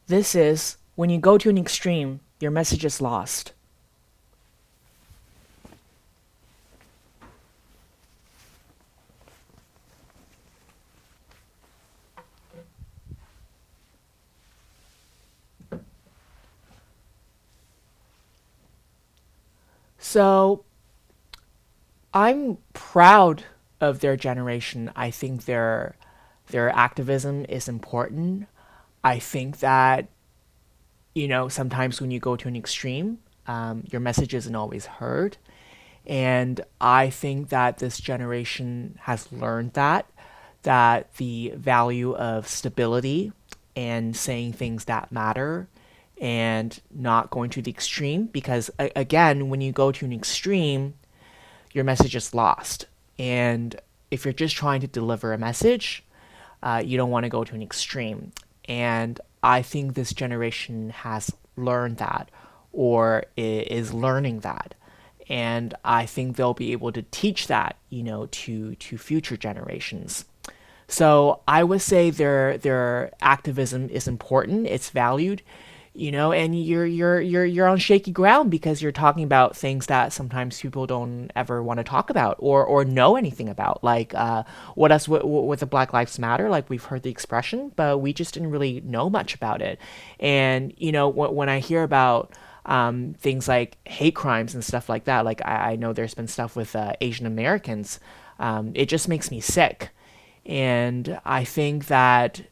This is when you go to an extreme, your message is lost. So I'm proud of their generation. I think their activism is important. I think that sometimes when you go to an extreme, your message isn't always heard. And I think that this generation has learned that the value of stability and saying things that matter and not going to the extreme. Because, again, when you go to an extreme, your message is lost. And if you're just trying to deliver a message, you don't want to go to an extreme. And I think this generation has learned that or is learning that. And I think they'll be able to teach that, to future generations. So I would say their activism is important. It's valued, and you're on shaky ground because you're talking about things that sometimes people don't ever want to talk about or know anything about. Like what else with the Black Lives Matter? Like we've heard the expression, but we just didn't really know much about it. And when I hear about things like hate crimes and stuff like that, like I know there's been stuff with Asian Americans. It just makes me sick. And I think that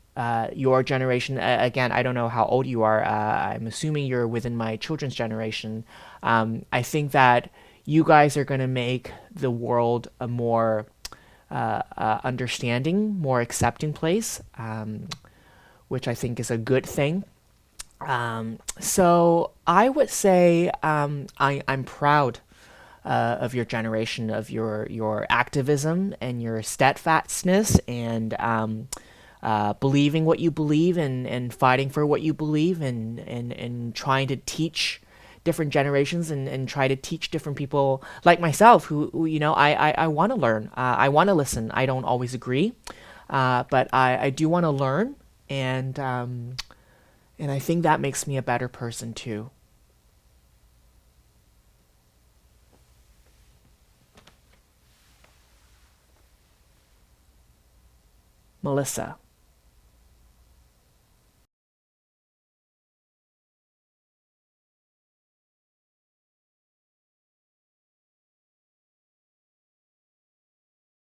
your generation, again, I don't know how old you are. I'm assuming you're within my children's generation. I think that you guys are going to make the world a more understanding, more accepting place, which I think is a good thing. So I would say I'm proud of your generation, of your activism and your steadfastness, and believing what you believe and fighting for what you believe, and trying to teach different generations and try to teach different people like myself who I want to learn. I want to listen. I don't always agree, but I do want to learn, and I think that makes me a better person too. Melissa.